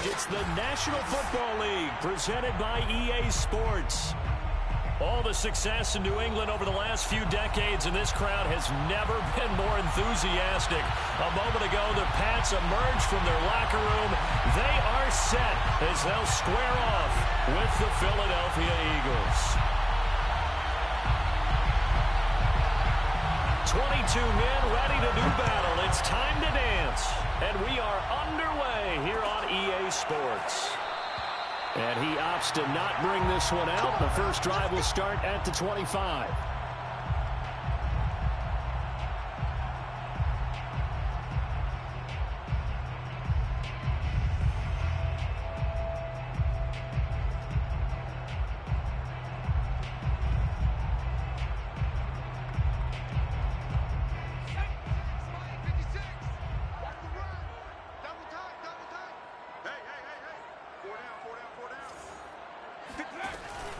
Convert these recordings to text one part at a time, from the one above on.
It's the National Football League, presented by EA Sports. All the success in New England over the last few decades, and this crowd has never been more enthusiastic. A moment ago, the Pats emerged from their locker room. They are set as they'll square off with the Philadelphia Eagles. 22 men ready to do battle. It's time to dance. And we are underway here on EA Sports. And he opts to not bring this one out. The first drive will start at the 25.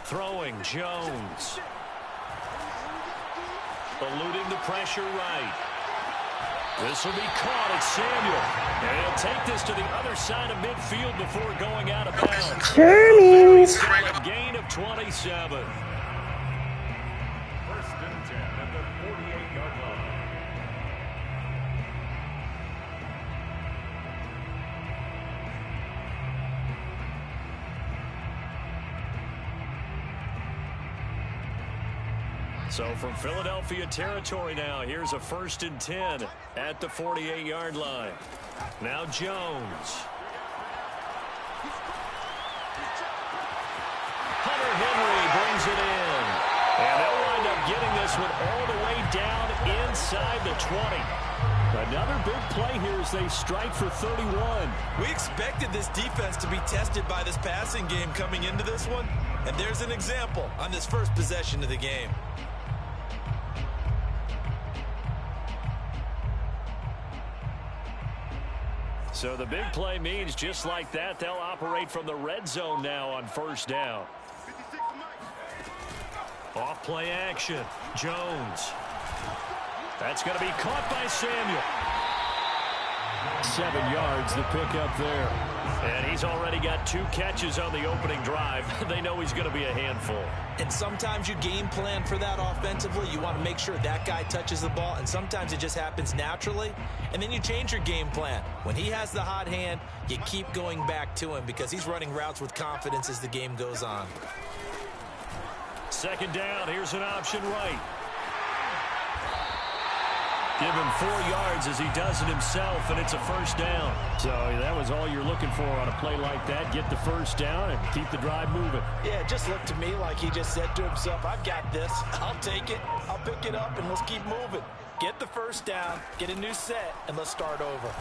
Throwing, Jones. Eluding the pressure right. This will be caught. It's Samuel. And he'll take this to the other side of midfield before going out of bounds. Jeremy. A gain of 27. First and 10 at the 48-yard line. So from Philadelphia territory now, here's a first and 10 at the 48-yard line. Now Jones. Hunter Henry brings it in. And getting this one all the way down inside the 20. Another big play here as they strike for 31. We expected this defense to be tested by this passing game coming into this one, and there's an example on this first possession of the game. So the big play means just like that, they'll operate from the red zone now on first down. Off play action. Jones. That's going to be caught by Samuel. 7 yards the pickup there. And he's already got 2 catches on the opening drive. They know he's going to be a handful. And sometimes you game plan for that offensively. You want to make sure that guy touches the ball, and sometimes it just happens naturally. And then you change your game plan. When he has the hot hand, you keep going back to him because he's running routes with confidence as the game goes on. Second down, here's an option right. Give him 4 yards as he does it himself, and it's a first down. So that was all you're looking for on a play like that. Get the first down and keep the drive moving. Yeah, it just looked to me like he just said to himself, I've got this. I'll take it. I'll pick it up, and let's keep moving. Get the first down, get a new set, and let's start over.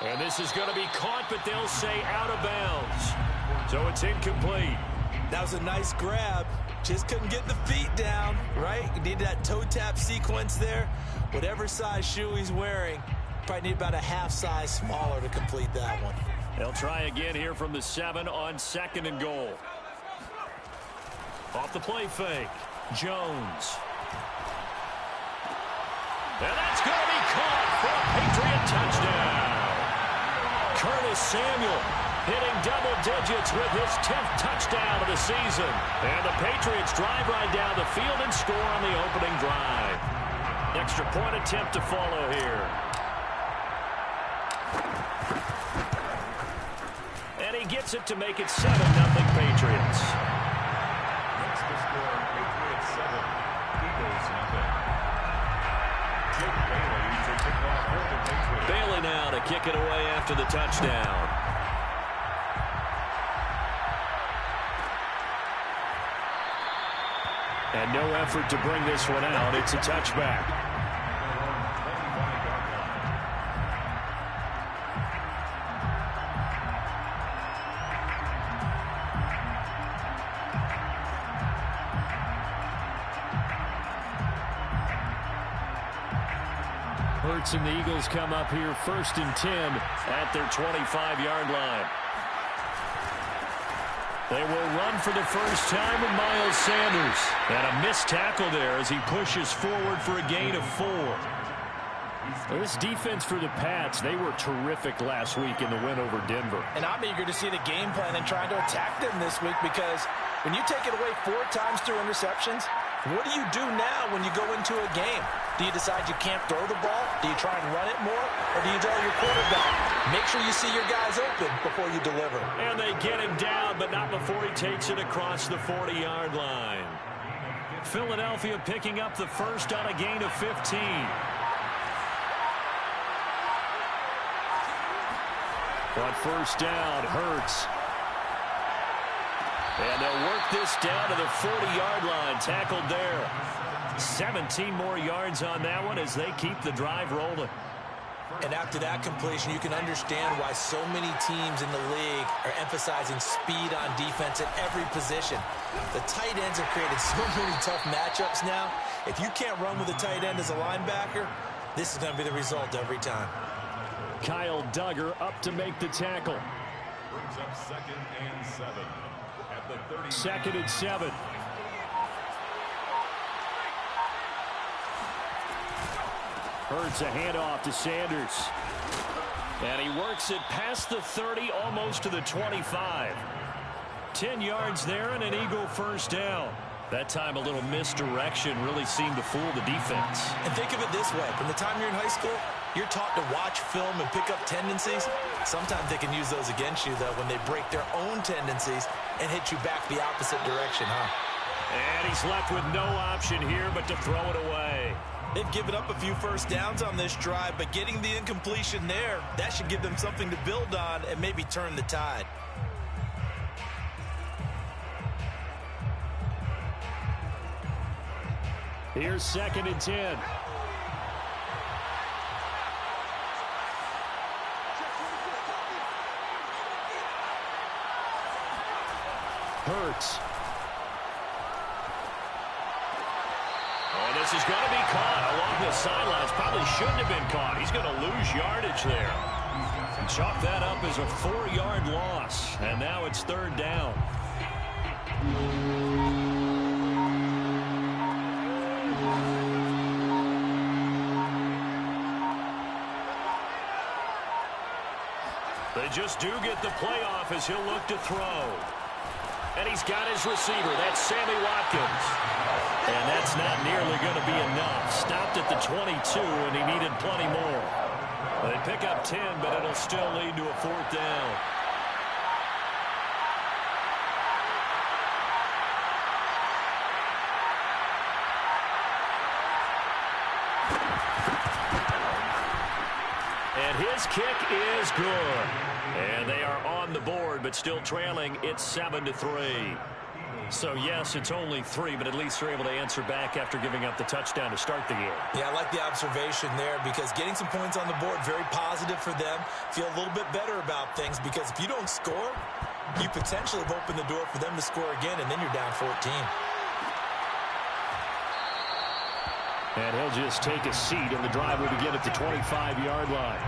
And this is going to be caught, but they'll say out of bounds. So it's incomplete. That was a nice grab. Just couldn't get the feet down, right? You need that toe tap sequence there. Whatever size shoe he's wearing, probably need about a half size smaller to complete that one. They'll try again here from the 7 on second and goal. Off the play fake. Jones. And that's going to be caught for a Patriot touchdown. Curtis Samuel hitting double digits with his 10th touchdown of the season. And the Patriots drive right down the field and score on the opening drive. Extra point attempt to follow here. And he gets it to make it 7-0 Patriots. Next to score, Patriots 7, Eagles 0. Jake Bailey to kick off for the Patriots. Bailey now to kick it away after the touchdown. And no effort to bring this one out. It's a touchback. Hurts and the Eagles come up here 1st and 10 at their 25-yard line. They will run for the first time with Miles Sanders. And a missed tackle there as he pushes forward for a gain of 4. This defense for the Pats, they were terrific last week in the win over Denver. And I'm eager to see the game plan and trying to attack them this week because when you take it away 4 times through interceptions, what do you do now when you go into a game? Do you decide you can't throw the ball? Do you try and run it more? Or do you tell your quarterback, make sure you see your guys open before you deliver? And they get him down, but not before he takes it across the 40-yard line. Philadelphia picking up the first on a gain of 15. On first down, Hurts. And they'll work this down to the 40-yard line, tackled there. 17 more yards on that one as they keep the drive rolling. And after that completion, you can understand why so many teams in the league are emphasizing speed on defense at every position. The tight ends have created so many tough matchups now. If you can't run with a tight end as a linebacker, this is going to be the result every time. Kyle Duggar up to make the tackle. Brings up 2nd and 7 at the 30. 2nd and 7. Hurts a handoff to Sanders. And he works it past the 30, almost to the 25. 10 yards there and an Eagle first down. That time a little misdirection really seemed to fool the defense. And think of it this way. From the time you're in high school, you're taught to watch film and pick up tendencies. Sometimes they can use those against you, though, when they break their own tendencies and hit you back the opposite direction, huh? And he's left with no option here but to throw it away. They've given up a few first downs on this drive, but getting the incompletion there, that should give them something to build on and maybe turn the tide. Here's 2nd and 10. Hurts. Oh, this is going to be caught along the sidelines. Probably shouldn't have been caught. He's going to lose yardage there. Chalk that up as a 4-yard loss. And now it's 3rd down. They just do get the playoff as he'll look to throw. And he's got his receiver. That's Sammy Watkins. And that's not nearly going to be enough. Stopped at the 22, and he needed plenty more. They pick up 10, but it'll still lead to a 4th down. And his kick is good. And they are on the board, but still trailing. It's 7-3. So, yes, it's only 3, but at least they're able to answer back after giving up the touchdown to start the game. Yeah, I like the observation there because getting some points on the board, very positive for them. Feel a little bit better about things because if you don't score, you potentially have opened the door for them to score again, and then you're down 14. And he'll just take a seat, and the drive will begin at the 25-yard line.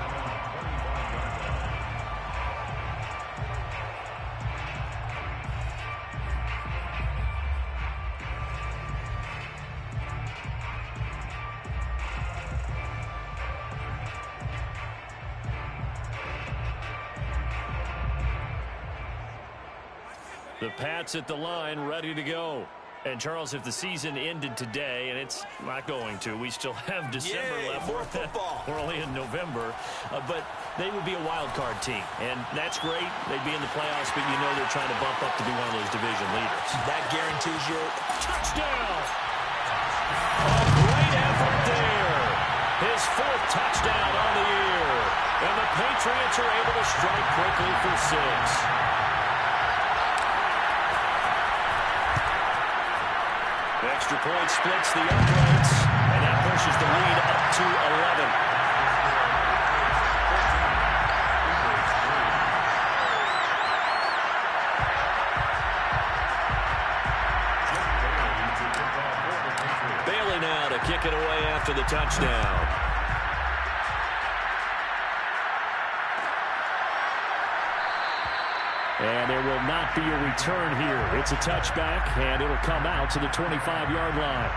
The Pats at the line, ready to go. And, Charles, if the season ended today, and it's not going to, we still have December left. More football. We're only in November. But they would be a wild card team. And that's great. They'd be in the playoffs, but you know they're trying to bump up to be one of those division leaders. That guarantees you touchdown. A great effort there. His 4th touchdown on the year. And the Patriots are able to strike quickly for 6. Extra point splits the uprights, and that pushes the lead up to 11. Bailey now to kick it away after the touchdown. And there will not be a return here. It's a touchback, and it'll come out to the 25-yard line.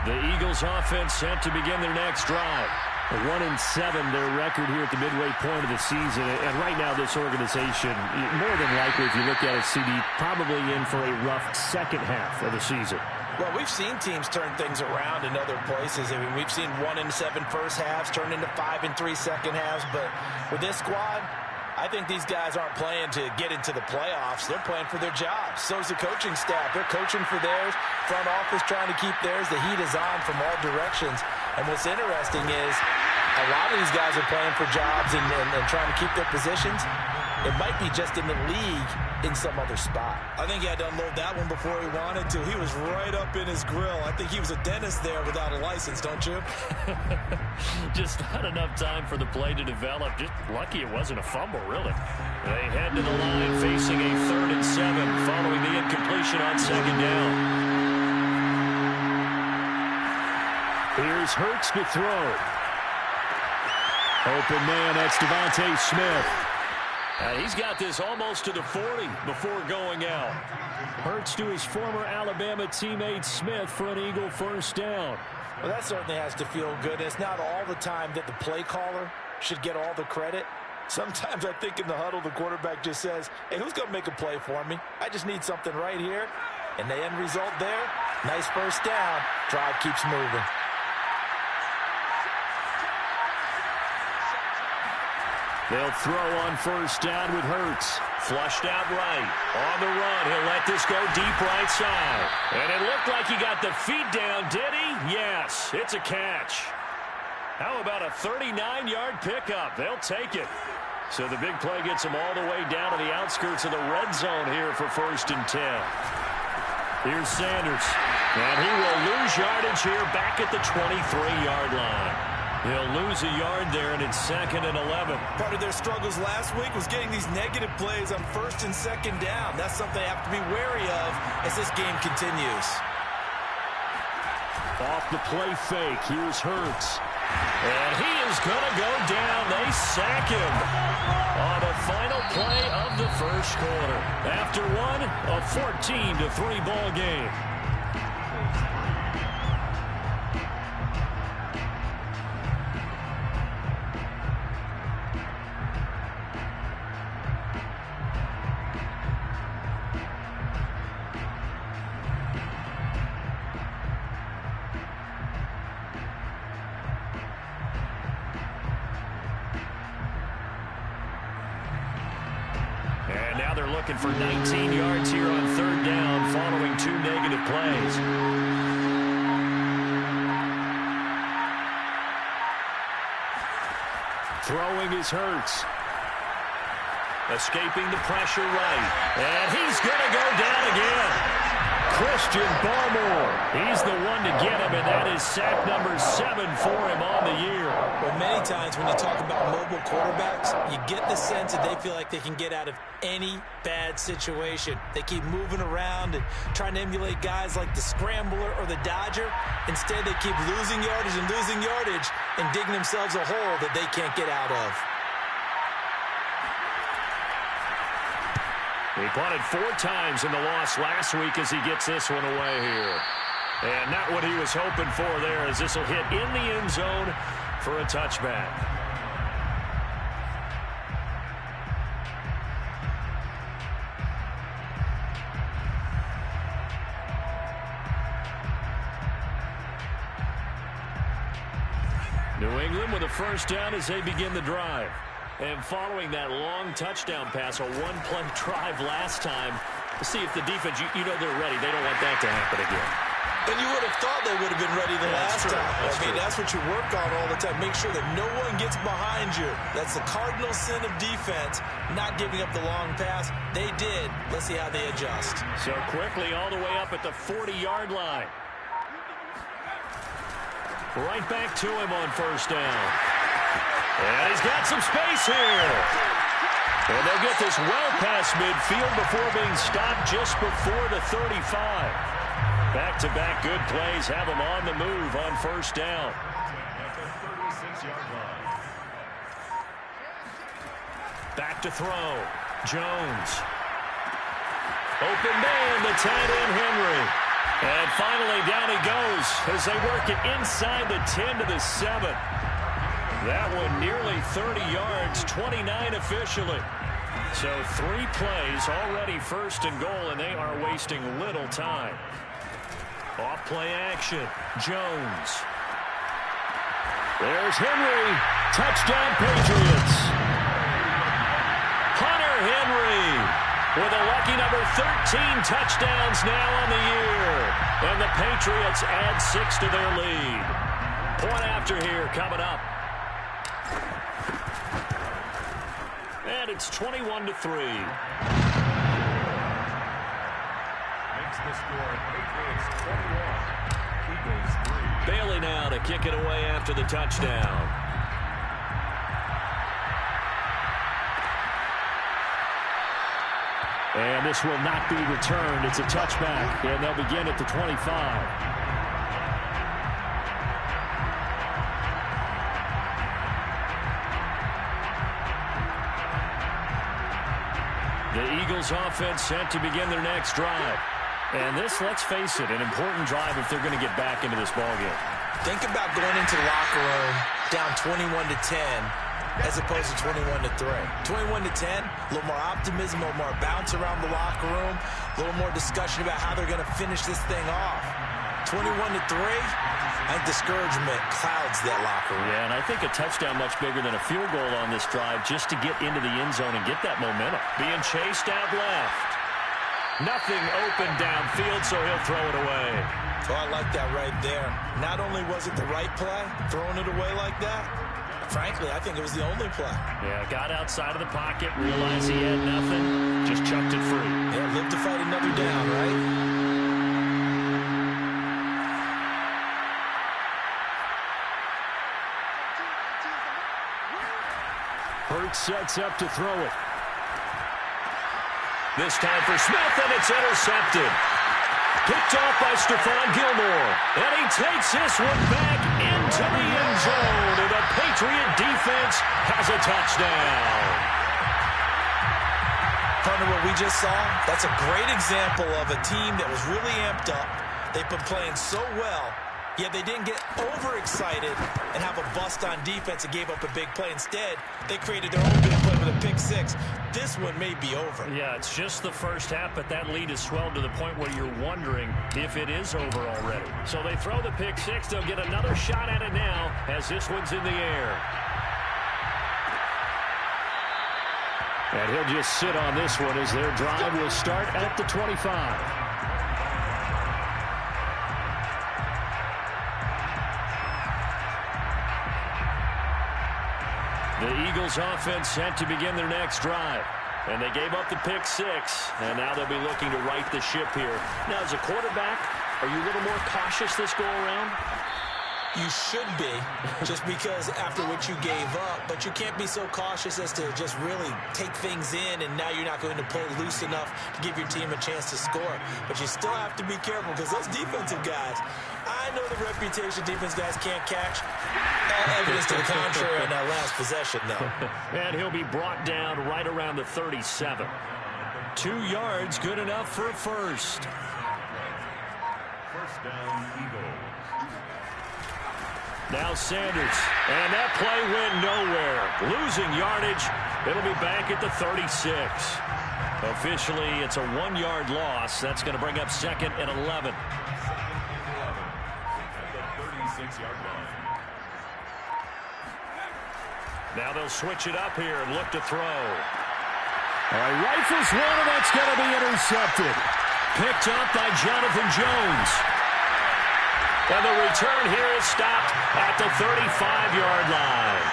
The Eagles offense set to begin their next drive. 1-7, their record here at the midway point of the season. And right now, this organization, more than likely, if you look at it, CD, probably in for a rough second half of the season. Well, we've seen teams turn things around in other places. I mean, we've seen 1-7 first halves turn into 5-3 second halves. But with this squad, I think these guys aren't playing to get into the playoffs. They're playing for their jobs. So's the coaching staff. They're coaching for theirs. Front office trying to keep theirs. The heat is on from all directions. And what's interesting is a lot of these guys are playing for jobs and trying to keep their positions. It might be just in the league in some other spot. I think he had to unload that one before he wanted to. He was right up in his grill. I think he was a dentist there without a license, don't you? Just not enough time for the play to develop. Just lucky it wasn't a fumble, really. They head to the line facing a 3rd and 7 following the incompletion on 2nd down. Here's Hurts to throw. Open man, that's Devontae Smith. He's got this almost to the 40 before going out. Hurts to his former Alabama teammate Smith for an Eagle 1st down. Well, that certainly has to feel good. It's not all the time that the play caller should get all the credit. Sometimes I think in the huddle, the quarterback just says, hey, who's going to make a play for me? I just need something right here. And the end result there, nice 1st down. Drive keeps moving. They'll throw on 1st down with Hurts. Flushed out right. On the run, he'll let this go deep right side. And it looked like he got the feet down, did he? Yes. It's a catch. How about a 39-yard pickup? They'll take it. So the big play gets them all the way down to the outskirts of the red zone here for 1st and 10. Here's Sanders. And he will lose yardage here back at the 23-yard line. He'll lose a yard there, and it's 2nd and 11. Part of their struggles last week was getting these negative plays on 1st and 2nd down. That's something they have to be wary of as this game continues. Off the play fake, here's Hurts. And he is going to go down. They sack him on the final play of the first quarter. After one, a 14-3 ball game. And now they're looking for 19 yards here on 3rd down following 2 negative plays. Throwing is Hurts. Escaping the pressure right. And he's going to go down again. Christian Barmore. He's the one to get him, and that is sack number 7 for him on the year. Well, many times when you talk about mobile quarterbacks, you get the sense that they feel like they can get out of any bad situation. They keep moving around and trying to emulate guys like the Scrambler or the Dodger. Instead, they keep losing yardage and digging themselves a hole that they can't get out of. He punted 4 times in the loss last week as he gets this one away here. And not what he was hoping for there, as this will hit in the end zone for a touchback. New England with a 1st down as they begin the drive. And following that long touchdown pass, a 1-play drive last time, to see if the defense, you know they're ready. They don't want that to happen again. And you would have thought they would have been ready the last time. That's what you work on all the time. Make sure that no one gets behind you. That's the cardinal sin of defense, not giving up the long pass. They did. Let's see how they adjust. So quickly all the way up at the 40-yard line. Right back to him on 1st down. And he's got some space here. And they'll get this well past midfield before being stopped just before the 35. Back-to-back good plays have him on the move on 1st down. Back to throw. Jones. Open man to tight end Henry. And finally down he goes as they work it inside the 10 to the 7. That one nearly 30 yards, 29 officially. So 3 plays already 1st and goal, and they are wasting little time. Off play action, Jones. There's Henry. Touchdown Patriots. Hunter Henry with a lucky number 13 touchdowns now on the year. And the Patriots add 6 to their lead. Point after here coming up. And it's 21-3. Makes the score Patriots 21, Eagles 3. Bailey now to kick it away after the touchdown. And this will not be returned. It's a touchback, and they'll begin at the 25. The Eagles offense set to begin their next drive. And this, let's face it, an important drive if they're going to get back into this ballgame. Think about going into the locker room down 21-10 as opposed to 21-3. 21-10, a little more optimism, a little more bounce around the locker room, a little more discussion about how they're going to finish this thing off. 21-3, I think discouragement clouds that locker room. Yeah, and I think a touchdown much bigger than a field goal on this drive just to get into the end zone and get that momentum. Being chased out left. Nothing open downfield, so he'll throw it away. Oh, I like that right there. Not only was it the right play, throwing it away like that, frankly, I think it was the only play. Yeah, got outside of the pocket, realized he had nothing, just chucked it free. Yeah, live to fight another down, right? Hurts sets up to throw it. This time for Smith, and it's intercepted. Picked off by Stephon Gilmore. And he takes this one back into the end zone. And the Patriot defense has a touchdown. Partner, what we just saw, that's a great example of a team that was really amped up. They've been playing so well, yet they didn't get overexcited and have a bust on defense and gave up a big play. Instead, they created their own big play with a pick six. This one may be over. Yeah, it's just the first half, but that lead has swelled to the point where you're wondering if it is over already. So they throw the pick six. They'll get another shot at it now as this one's in the air. And he'll just sit on this one as their drive will start at the 25. The Eagles offense set to begin their next drive. And they gave up the pick six, and now they'll be looking to right the ship here. Now, as a quarterback, are you a little more cautious this go-around? You should be, just because after what you gave up, but you can't be so cautious as to just really take things in, and now you're not going to play loose enough to give your team a chance to score. But you still have to be careful, because those defensive guys, I know the reputation defense guys can't catch. Evidence to the contrary on that last possession, though. And he'll be brought down right around the 37. 2 yards, good enough for a first. First down, Eagles. Now Sanders, and that play went nowhere. Losing yardage, it'll be back at the 36. Officially, it's a 1-yard loss. That's going to bring up second and 11. At the 36-yard line. Now they'll switch it up here and look to throw. All right, rifles one, and that's going to be intercepted. Picked up by Jonathan Jones. And the return here is stopped at the 35-yard line.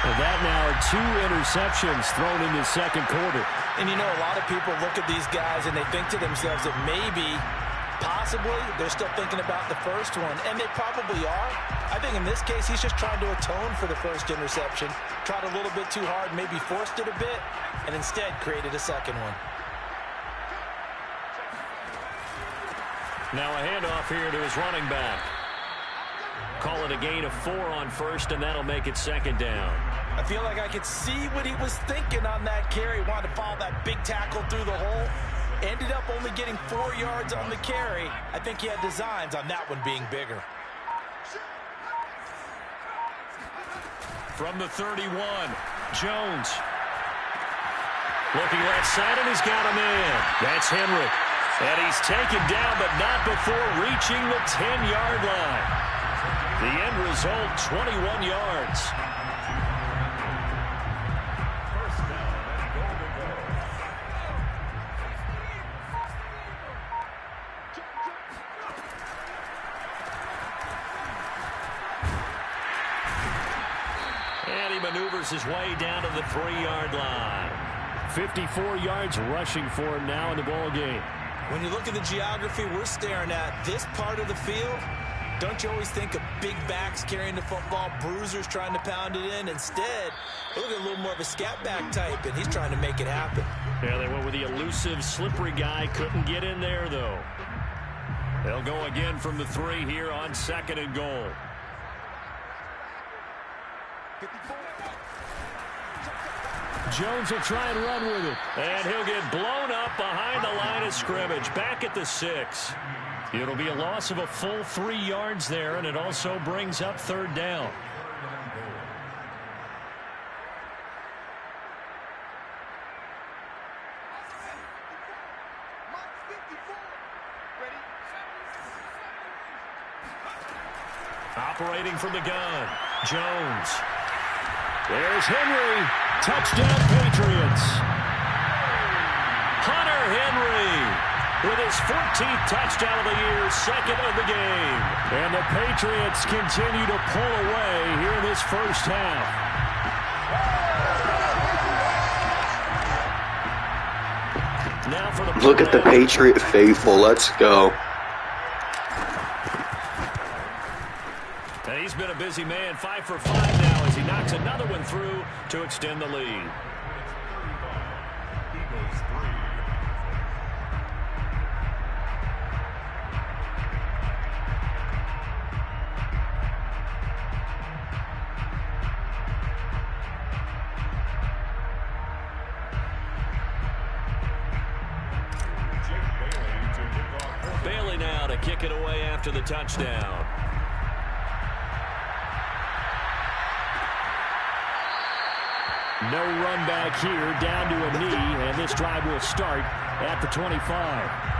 And that now are 2 interceptions thrown in the second quarter. And you know, a lot of people look at these guys and they think to themselves that maybe, possibly, they're still thinking about the first one. And they probably are. I think in this case, he's just trying to atone for the first interception. Tried a little bit too hard, maybe forced it a bit, and instead created a second one. Now a handoff here to his running back. Call it a gain of 4 on first, and that'll make it second down. I feel like I could see what he was thinking on that carry. Wanted to follow that big tackle through the hole. Ended up only getting 4 yards on the carry. I think he had designs on that one being bigger. From the 31, Jones. Looking left side, and he's got him in. That's Henry. And he's taken down, but not before reaching the 10-yard line. The end result, 21 yards. First down and goal to go. And he maneuvers his way down to the 3-yard line. 54 yards rushing for him now in the ball game. When you look at the geography we're staring at, this part of the field, don't you always think of big backs carrying the football, bruisers trying to pound it in? Instead, look at a little more of a scat back type, and he's trying to make it happen. Yeah, they went with the elusive, slippery guy. Couldn't get in there, though. They'll go again from the 3 here on second and goal. Jones will try and run with it. And he'll get blown up behind the line of scrimmage. Back at the 6. It'll be a loss of a full 3 yards there, and it also brings up third down. Operating from the gun, Jones. There's Henry. Touchdown, Patriots. Hunter Henry with his 14th touchdown of the year, second of the game. And the Patriots continue to pull away here in this first half. Now for the Look at the Patriot faithful. Let's go. And he's been a busy man, 5 for 5 now as he knocks another one through to extend the lead. Eagles 3. Bailey now to kick it away after the touchdown. No run back here, down to a knee, and this drive will start at the 25.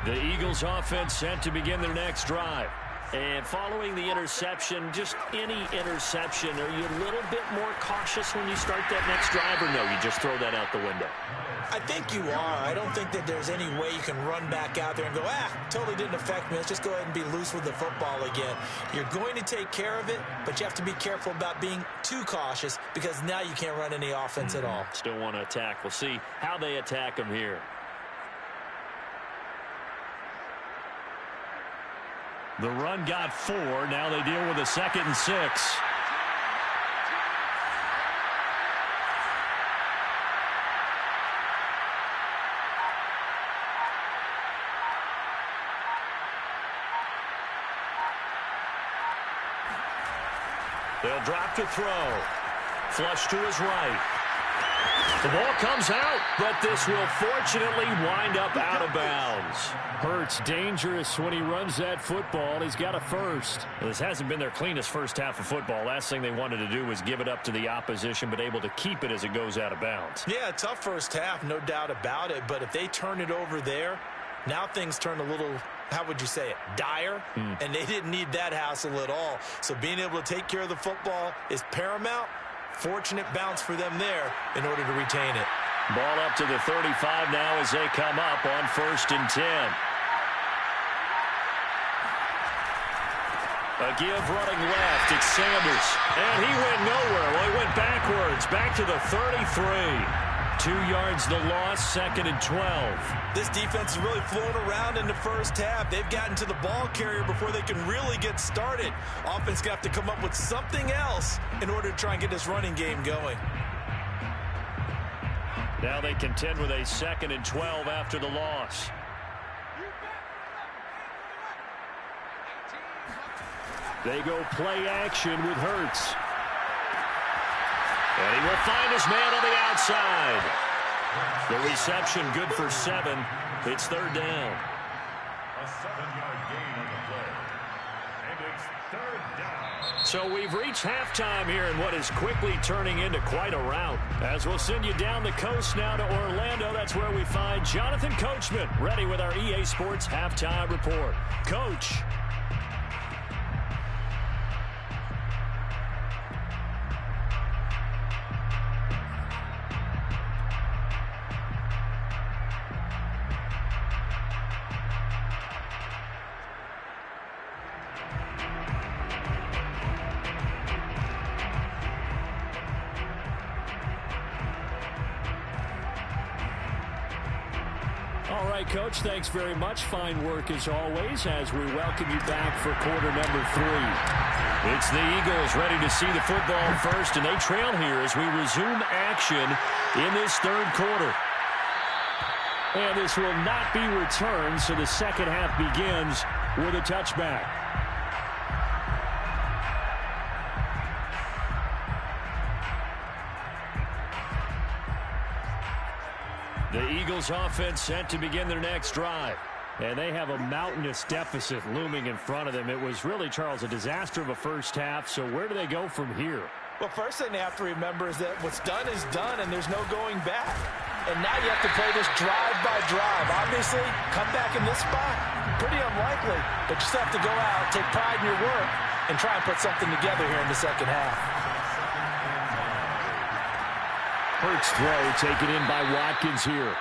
The Eagles offense set to begin their next drive. And following the interception, just any interception, are you a little bit more cautious when you start that next drive, or no, you just throw that out the window? I think you are. I don't think that there's any way you can run back out there and go, totally didn't affect me. Let's just go ahead and be loose with the football again. You're going to take care of it, but you have to be careful about being too cautious because now you can't run any offense at all. Still want to attack. We'll see how they attack them here. The run got 4. Now they deal with a 2nd and 6. They'll drop to throw. Flush to his right. The ball comes out, but this will fortunately wind up out of bounds. Hurts dangerous when he runs that football. He's got a first. Well, this hasn't been their cleanest first half of football. Last thing they wanted to do was give it up to the opposition, but able to keep it as it goes out of bounds. Yeah, tough first half, no doubt about it. But if they turn it over there, now things turn a little, how would you say it, dire? And they didn't need that hassle at all. So being able to take care of the football is paramount. Fortunate bounce for them there in order to retain it. Ball up to the 35 now as they come up on 1st and 10. A give running left. It's Sanders. And he went nowhere. Well, he went backwards. Back to the 33. 2 yards the loss, 2nd and 12. This defense is really flown around in the first half. They've gotten to the ball carrier before they can really get started. Offense got to come up with something else in order to try and get this running game going. Now they contend with a 2nd and 12 after the loss. They go play action with Hurts. And he will find his man on the outside. The reception good for 7. It's 3rd down. A 7-yard gain on the play. And it's 3rd down. So we've reached halftime here in what is quickly turning into quite a rout. As we'll send you down the coast now to Orlando. That's where we find Jonathan Coachman ready with our EA Sports halftime report. Coach. All right, Coach, thanks very much. Fine work as always as we welcome you back for quarter number 3. It's the Eagles ready to see the football first, and they trail here as we resume action in this 3rd quarter. And this will not be returned, so the second half begins with a touchback. The Eagles offense set to begin their next drive. And they have a mountainous deficit looming in front of them. It was really, Charles, a disaster of a first half. So where do they go from here? Well, first thing they have to remember is that what's done is done, and there's no going back. And now you have to play this drive by drive. Obviously, come back in this spot, pretty unlikely. But you still have to go out, take pride in your work, and try and put something together here in the second half. Hurts throw taken in by Watkins here.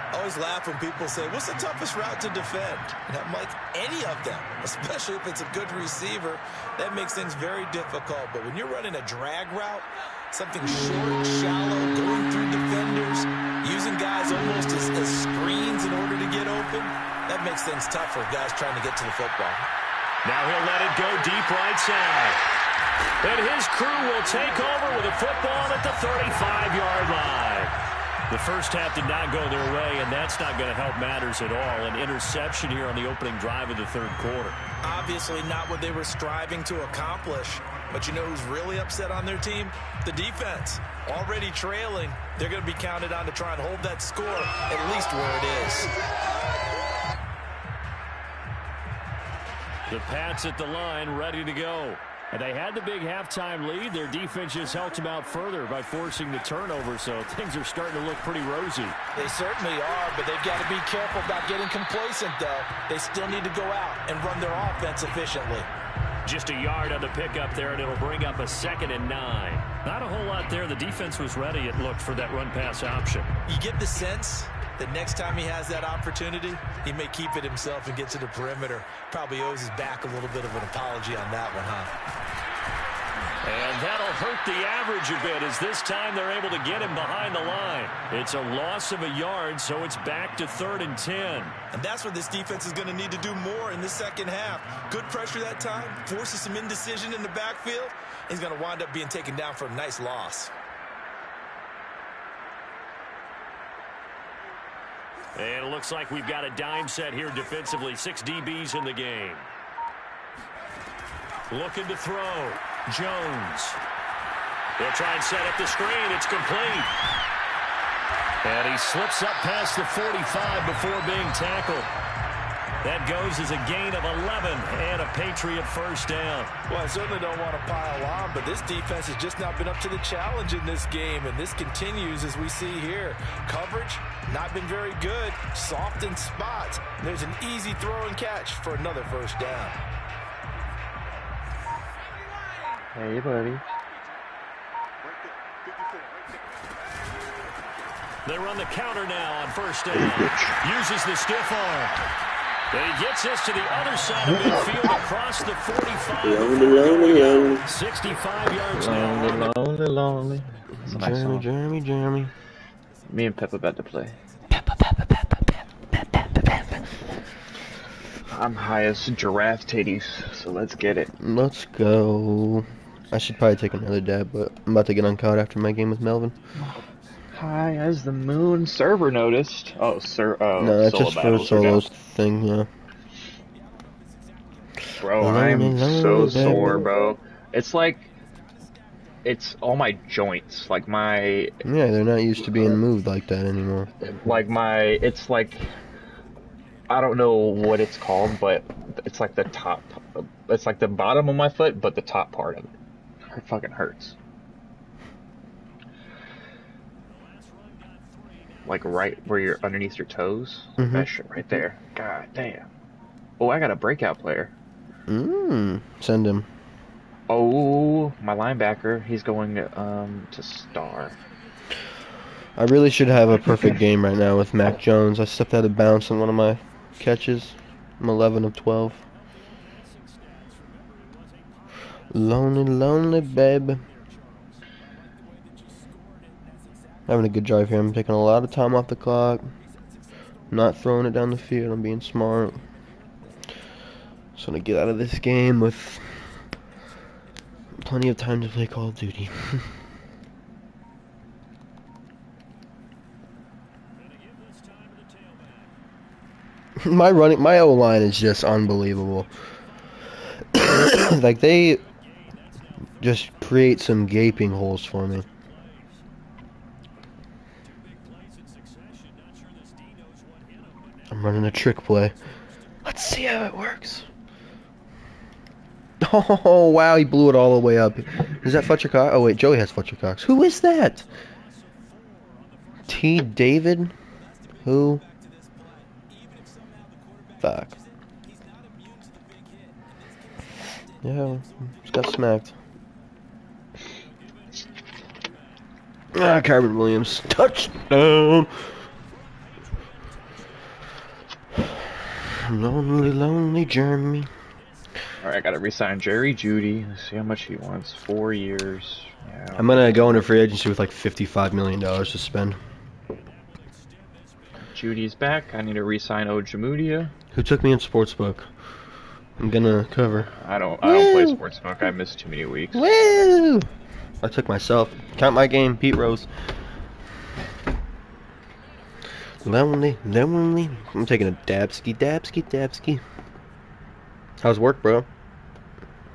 I always laugh when people say, what's the toughest route to defend? And I'm like, any of them, especially if it's a good receiver. That makes things very difficult. But when you're running a drag route, something short, shallow, going through defenders, using guys almost as screens in order to get open, that makes things tough for guys trying to get to the football. Now he'll let it go deep right side. And his crew will take over with a football at the 35-yard line. The first half did not go their way, and that's not going to help matters at all. An interception here on the opening drive of the 3rd quarter. Obviously not what they were striving to accomplish. But you know who's really upset on their team? The defense. Already trailing. They're going to be counted on to try and hold that score at least where it is. The Pats at the line, ready to go. And they had the big halftime lead. Their defense just helped them out further by forcing the turnover, so things are starting to look pretty rosy. They certainly are, but they've got to be careful about getting complacent, though. They still need to go out and run their offense efficiently. Just a yard on the pickup there, and it'll bring up a 2nd and 9. Not a whole lot there. The defense was ready, it looked, for that run-pass option. You get the sense that next time he has that opportunity, he may keep it himself and get to the perimeter. Probably owes his back a little bit of an apology on that one, huh? And that'll hurt the average a bit as this time they're able to get him behind the line. It's a loss of a yard, so it's back to 3rd and 10. And that's what this defense is going to need to do more in the second half. Good pressure that time, forces some indecision in the backfield. He's going to wind up being taken down for a nice loss. And it looks like we've got a dime set here defensively. 6 DBs in the game. Looking to throw. Jones. They'll try and set up the screen. It's complete. And he slips up past the 45 before being tackled. That goes as a gain of 11 and a Patriot first down. Well, I certainly don't want to pile on, but this defense has just not been up to the challenge in this game, and this continues as we see here. Coverage, not been very good. Soft in spots. There's an easy throw and catch for another first down. Hey, buddy. They run the counter now on first down. Uses the stiff arm. And he gets us to the other side of midfield across the 45. Lonely. 65 yards now. Lonely. Nice Jeremy. Me and Pep about to play. I'm high as giraffe titties, so let's get it. Let's go. I should probably take another dab, but I'm about to get uncaught after my game with Melvin. High as the moon. Server noticed. Oh, no, that's just for Solo's thing, yeah. Bro, Lonely, I'm so lonely, sore, baby. bro. It's like, it's all my joints. Yeah, they're not used to being moved like that anymore. It's like, I don't know what it's called, but it's like it's like the bottom of my foot, but the top part of it. It fucking hurts. Like right where you're underneath your toes. Like Mm-hmm. that shit right there. God damn. Oh, I got a breakout player. Send him. Oh, my linebacker. He's going to star. I really should have a perfect game right now with Mac Jones. I stepped out of bounds on one of my catches. I'm 11 of 12. Lonely, lonely, baby. Having a good drive here. I'm taking a lot of time off the clock. Not throwing it down the field. I'm being smart. Just want to get out of this game with plenty of time to play Call of Duty. My O-line is just unbelievable. Like, they just create some gaping holes for me. I'm running a trick play. Let's see how it works. Oh, wow, he blew it all the way up. Is that Fletcher Cox? Oh, wait, Joey has Fletcher Cox. Who is that? T. David? Who? Fuck. Yeah, just got smacked. Ah, Carbon Williams. Touchdown! Lonely, lonely Jeremy. Alright, I gotta resign Jerry Jeudy. Let's see how much he wants. 4 years. Yeah, I'm gonna go into free agency with like $55 million to spend. Judy's back. I need to resign Ojemudia. Who took me in Sportsbook? I'm gonna cover. I don't play Sportsbook. I missed too many weeks. Woo! I took myself. Count my game, Pete Rose. Lonely, lonely. I'm taking a dabski. How's work, bro?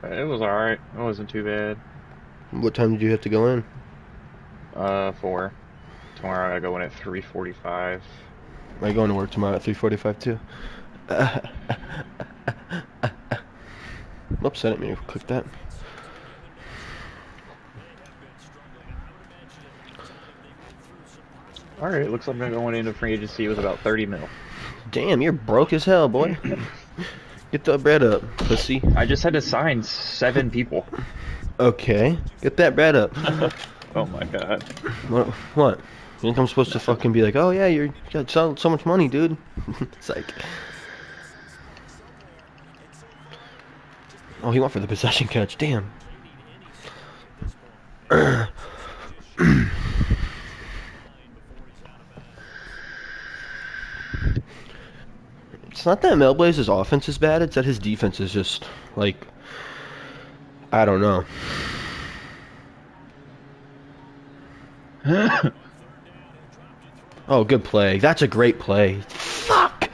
It was alright. It wasn't too bad. What time did you have to go in? 4. Tomorrow I gotta go in at 3:45. I'm going to work tomorrow at 3:45 too. Oops, I didn't mean to click that. Alright, looks like I'm going into free agency with about 30 mil. Damn, you're broke as hell, boy. Get the bread up, pussy. I just had to sign 7 people. Okay, get that bread up. Oh my god. What? You think I'm supposed to fucking be like, oh yeah, you got so much money, dude? It's like, oh, he went for the possession catch. Damn. It's not that Melblaze's offense is bad, it's that his defense is just, like, I don't know. Oh, good play. That's a great play. Fuck!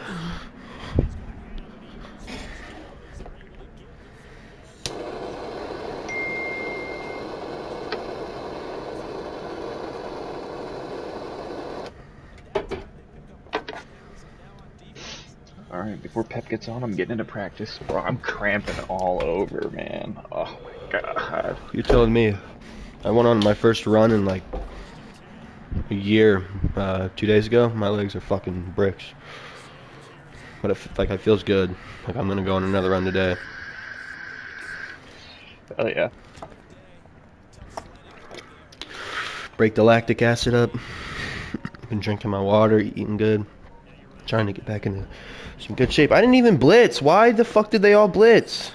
Alright, before Pep gets on, I'm getting into practice. Bro, I'm cramping all over, man. Oh my god. You're telling me. I went on my first run in like a year, 2 days ago. My legs are fucking bricks. But it feels good. Like I'm gonna go on another run today. Oh yeah. Break the lactic acid up. Been drinking my water, eating good. Trying to get back into some good shape. I didn't even blitz. Why the fuck did they all blitz?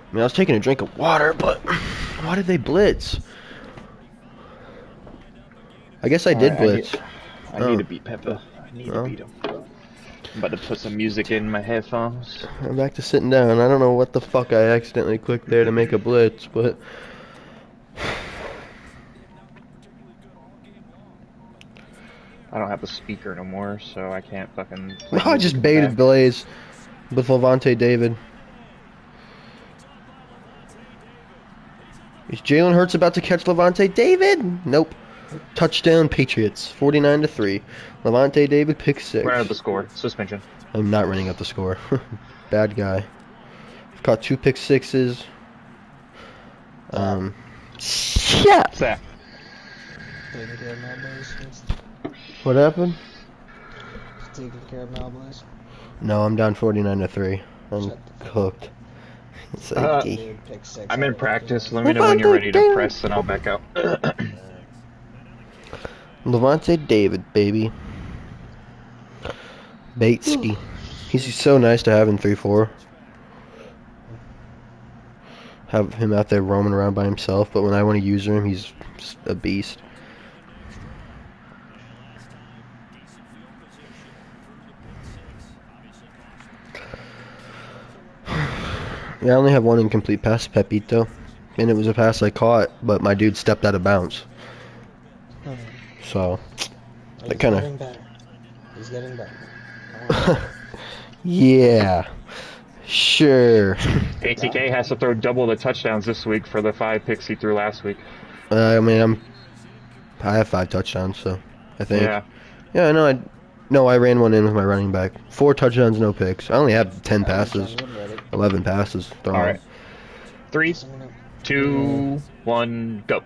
I mean, I was taking a drink of water, but why did they blitz? I guess I did blitz. I need to beat Peppa. I need to beat him. I'm about to put some music in my headphones. I'm back to sitting down. I don't know what the fuck I accidentally clicked there to make a blitz, but I don't have a speaker no more, so I can't fucking play I just baited Blaze with Levante David. Is Jalen Hurts about to catch Levante David? Nope. Touchdown Patriots, 49-3. Levante David pick 6. Right at the score. Suspension. I'm not running up the score. Bad guy. I've caught 2 pick 6s. Yeah. What's that? Taking care of Malblaze. What happened? Taking care of Malblaze. No, I'm down 49-3. I'm Shut the fuck cooked. Safety. Dude, pick 6. I'm in practice. Let me know when you're ready to press, and I'll back out. Levante David, baby. Batesky. He's so nice to have in 3-4. Have him out there roaming around by himself, but when I want to use him, he's just a beast. Yeah, I only have 1 incomplete pass, Pepito. And it was a pass I caught, but my dude stepped out of bounds. So, that kind of... He's getting better. Yeah. Sure. ATK has to throw double the touchdowns this week for the 5 picks he threw last week. I mean, I have 5 touchdowns, so I think. Yeah. Yeah, I know. I ran one in with my running back. 4 touchdowns, no picks. I only have 10 passes, 11 passes thrown. All right. 3, 2, 1, go.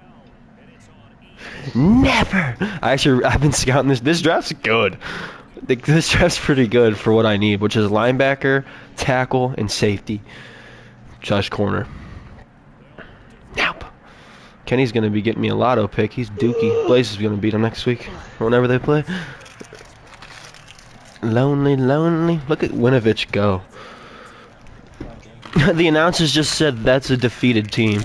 Never. I've been scouting this. This draft's good. This draft's pretty good for what I need, which is linebacker, tackle, and safety. / corner. Nope. Kenny's gonna be getting me a lotto pick. He's dookie. Blaze is gonna beat him next week, whenever they play. Lonely. Look at Winovich go. The announcers just said that's a defeated team.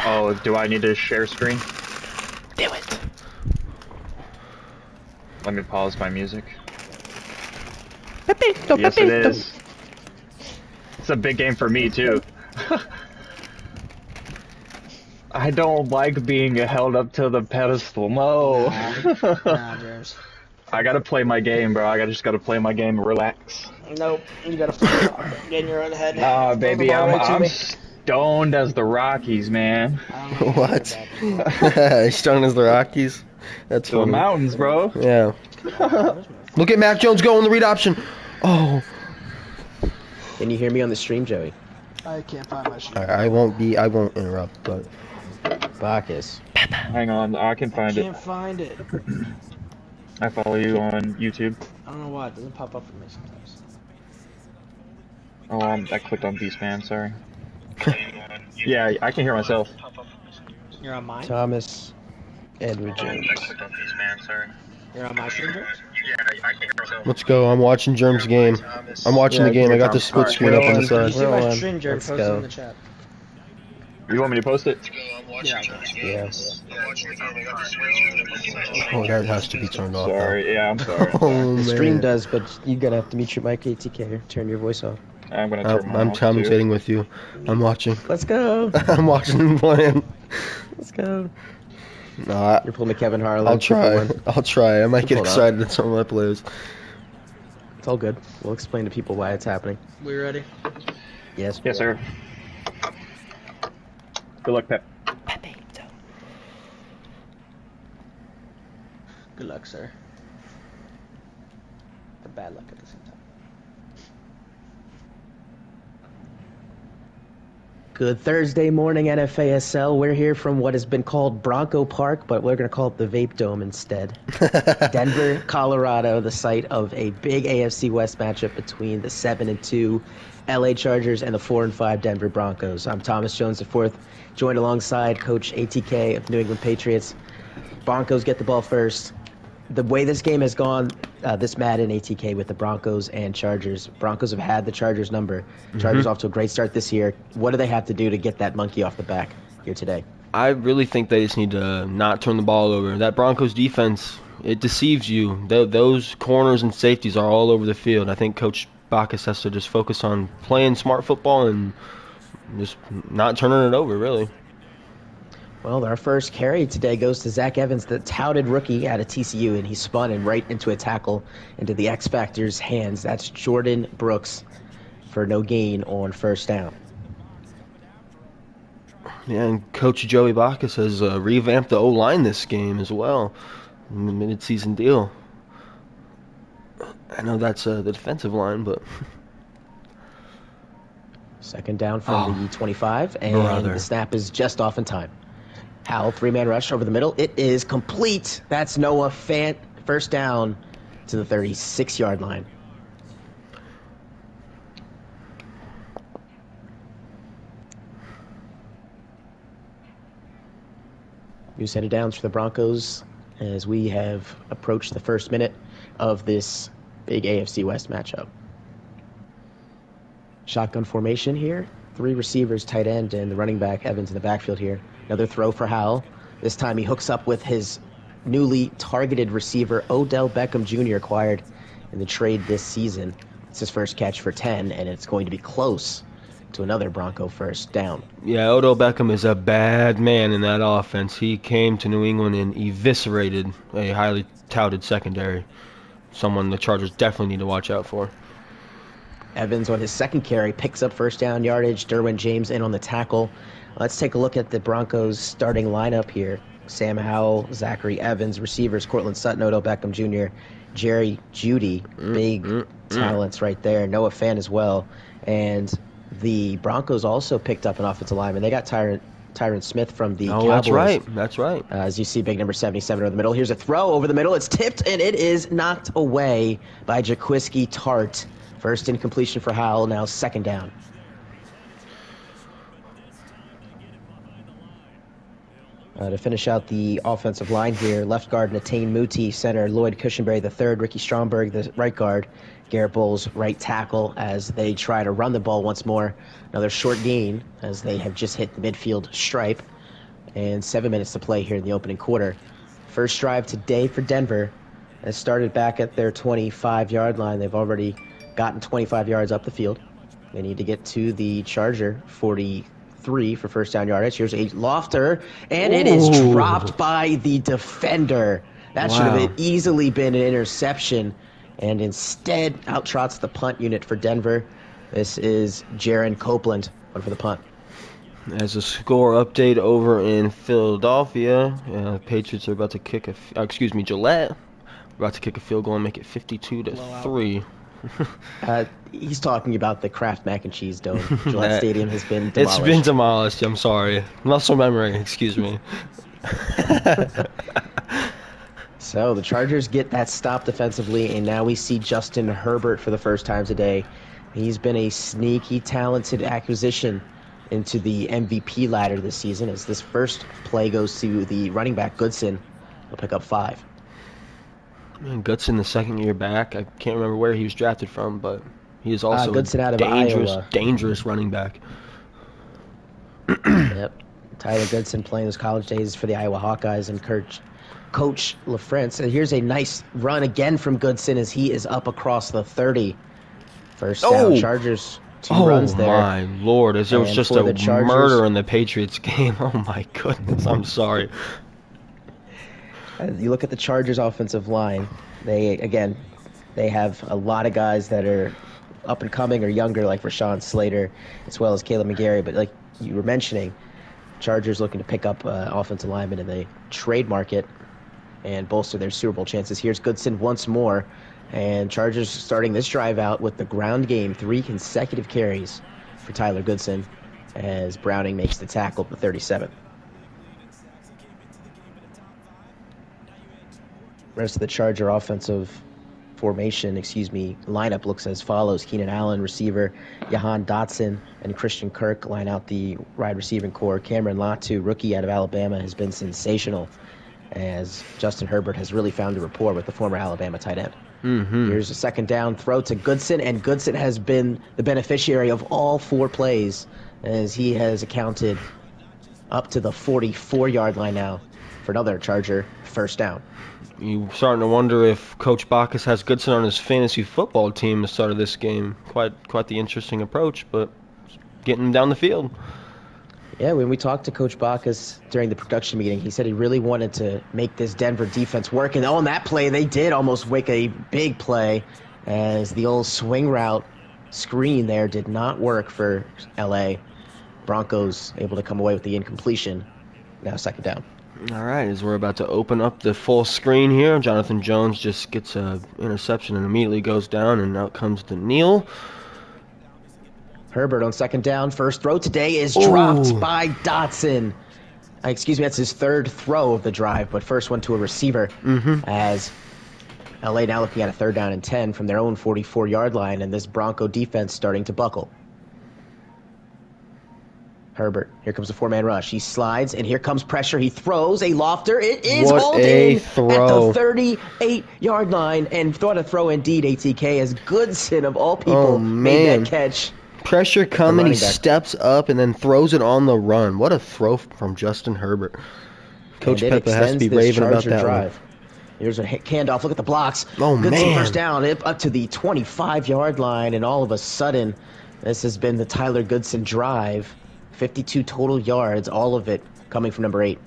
Oh, do I need to share screen? Do it. Let me pause my music. Yes, it is. It's a big game for me, too. I don't like being held up to the pedestal. No. Nah, James. I gotta play my game, bro. I just gotta play my game and relax. Nope. You gotta get in your own head. Nah, baby, Throw the ball right to I'm me. stoned as the Rockies, man. What? Stoned as the Rockies? That's The funny. mountains, bro. Yeah. Look at Mac Jones go in the read option. Oh. Can you hear me on the stream, Joey? I can't find my shit. I won't interrupt, but Bacchus. Hang on, I can I find it. can't find it. I follow you on YouTube. I don't know why. It doesn't pop up for me sometimes. Oh, I clicked on Beastman, sorry. Yeah, I can hear myself. You're on mine? Thomas Edward Jones. clicked on Beastman, sorry. You're on my stream, James? Yeah, I can hear myself. let's go. I'm watching Germ's game. I'm watching the game. I got the split screen up on the Can you side. see my Roll on. stream, James? Let's Post it go. in the chat. You want me to post it? Yeah. Yes. Oh, that has to be turned off. Sorry, yeah, I'm sorry. Oh, The stream man. does, but you gotta have to mute your mic, ATK, or turn your voice off. I'm gonna turn mine I'm off, too. commentating with you. I'm watching. Let's go. I'm watching him playing. Let's go. No, You're pulling a Kevin Harlan. I'll try. 2-for-1. I'll try. I might get Hold up. excited at some of my plays. It's all good. We'll explain to people why it's happening. We ready? Yes. Yes, sir. Good luck, Pep. Good luck, sir. But bad luck at the same time. Good Thursday morning, NFASL. We're here from what has been called Bronco Park, but we're going to call it the Vape Dome instead. Denver, Colorado, the site of a big AFC West matchup between the 7-2 LA Chargers and the 4-5 Denver Broncos. I'm Thomas Jones IV, joined alongside Coach ATK of New England Patriots. Broncos get the ball first. The way this game has gone, this Madden ATK with the Broncos and Chargers. Broncos have had the Chargers number. Chargers off to a great start this year. What do they have to do to get that monkey off the back here today? I really think they just need to not turn the ball over. That Broncos defense, it deceives you. Those corners and safeties are all over the field. I think Coach Bacchus has to just focus on playing smart football and just not turning it over, really. Well, our first carry today goes to Zach Evans, the touted rookie out of TCU, and he spun and right into a tackle into the X Factor's hands. That's Jordan Brooks. for no gain on first down. Yeah, and Coach Joey Bacchus has revamped the O-line this game as well. Mid-season deal. I know that's the defensive line, but... Second down from the 25, and the snap is just off in time. Howell, three-man rush over the middle. It is complete. That's Noah Fant. First down to the 36-yard line. New set of downs for the Broncos as we have approached the first minute of this big AFC West matchup. Shotgun formation here. Three receivers, tight end, and the running back, Evans, in the backfield here. Another throw for Howell. This time he hooks up with his newly targeted receiver, Odell Beckham Jr., acquired in the trade this season. It's his first catch for 10, and it's going to be close to another Bronco first down. Yeah, Odell Beckham is a bad man in that offense. He came to New England and eviscerated a highly touted secondary. Someone the Chargers definitely need to watch out for. Evans on his second carry picks up first down yardage. Derwin James in on the tackle. Let's take a look at the Broncos starting lineup here. Sam Howell, Zachary Evans, receivers, Cortland Sutton, Odell Beckham Jr., Jerry Jeudy, big talents right there. Noah Fant as well. And the Broncos also picked up an offensive lineman. They got Tyron Smith from the Cowboys. That's right. As you see, big number 77 over the middle. Here's a throw over the middle. It's tipped, and it is knocked away by Jaquiski Tart. First incompletion for Howell, now second down. To finish out the offensive line here, left guard Natane Muti, center Lloyd Cushenberry the third, Ricky Stromberg the right guard, Garrett Bowles right tackle as they try to run the ball once more. Another short gain as they have just hit the midfield stripe, and 7 minutes to play here in the opening quarter. First drive today for Denver has started back at their 25-yard line. They've already gotten 25 yards up the field. They need to get to the Charger 43 for first down yardage. Here's a lofter, and it is dropped by the defender. That should have easily been an interception, and instead out trots the punt unit for Denver. This is Jaron Copeland for the punt. As a score update over in Philadelphia, Patriots are about to kick Gillette about to kick a field goal and make it 52-3. He's talking about the Kraft mac and cheese dome. Gillette Stadium has been demolished. It's been demolished. I'm sorry. Muscle memory. Excuse me. So the Chargers get that stop defensively, and now we see Justin Herbert for the first time today. He's been a sneaky, talented acquisition into the MVP ladder this season, as this first play goes to the running back Goodson. He'll pick up 5. Man, Goodson, the second year back. I can't remember where he was drafted from, but he is also Goodson out of dangerous running back. Yep. Tyler Goodson playing those college days for the Iowa Hawkeyes and Coach LaFrance. And here's a nice run again from Goodson as he is up across the 30. First down, Chargers, 2 runs there. Oh, my Lord. As there was just a murder in the Patriots game. Oh, my goodness. I'm sorry. You look at the Chargers offensive line, they have a lot of guys that are up and coming or younger, like Rashawn Slater, as well as Caleb McGarry. But like you were mentioning, Chargers looking to pick up offensive linemen in the trade market and bolster their Super Bowl chances. Here's Goodson once more, and Chargers starting this drive out with the ground game, 3 consecutive carries for Tyler Goodson as Browning makes the tackle at the 37. Rest of the Charger offensive lineup looks as follows. Keenan Allen, receiver. Jahan Dotson and Christian Kirk line out the wide receiving core. Cameron Latu, rookie out of Alabama, has been sensational as Justin Herbert has really found a rapport with the former Alabama tight end. Here's a second down throw to Goodson, and Goodson has been the beneficiary of all 4 plays as he has accounted up to the 44-yard line now for another Charger first down. You're starting to wonder if Coach Bacchus has Goodson on his fantasy football team at the start of this game. Quite the interesting approach, but getting him down the field. Yeah, when we talked to Coach Bacchus during the production meeting, he said he really wanted to make this Denver defense work. And on that play, they did almost make a big play as the old swing route screen there did not work for LA. Broncos able to come away with the incompletion. Now 2nd down. All right, as we're about to open up the full screen here, Jonathan Jones just gets an interception and immediately goes down, and out comes Daniil. Herbert on 2nd down. First throw today is dropped by Dotson. Excuse me, that's his 3rd throw of the drive, but first one to a receiver. As LA now looking at a 3rd down and 10 from their own 44-yard line, and this Bronco defense starting to buckle. Herbert, here comes the 4-man rush. He slides, and here comes pressure. He throws a lofter. It is holding at the 38-yard line, and thought a throw indeed, ATK, as Goodson, of all people, made that catch. Pressure coming, he steps up and then throws it on the run. What a throw from Justin Herbert. Coach Peppa has to be raving about that drive. Here's a handoff. Look at the blocks. Goodson man. First down, up to the 25-yard line, and all of a sudden, this has been the Tyler Goodson drive. 52 total yards, all of it coming from number 8.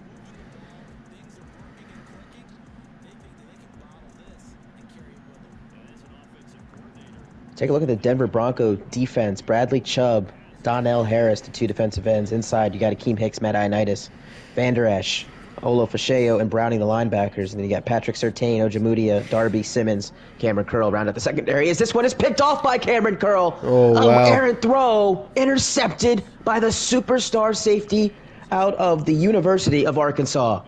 Take a look at the Denver Bronco defense. Bradley Chubb, Donnell Harris, the 2 defensive ends. Inside, you got Akeem Hicks, Matt Ioannidis, Van Der Esch, Olo Fasheo, and Browning, the linebackers. And then you got Patrick Surtain, Ojemudia, Darby Simmons, Cameron Curl round out the secondary. As this one is picked off by Cameron Curl. Wow. Errant throw, intercepted by the superstar safety out of the University of Arkansas.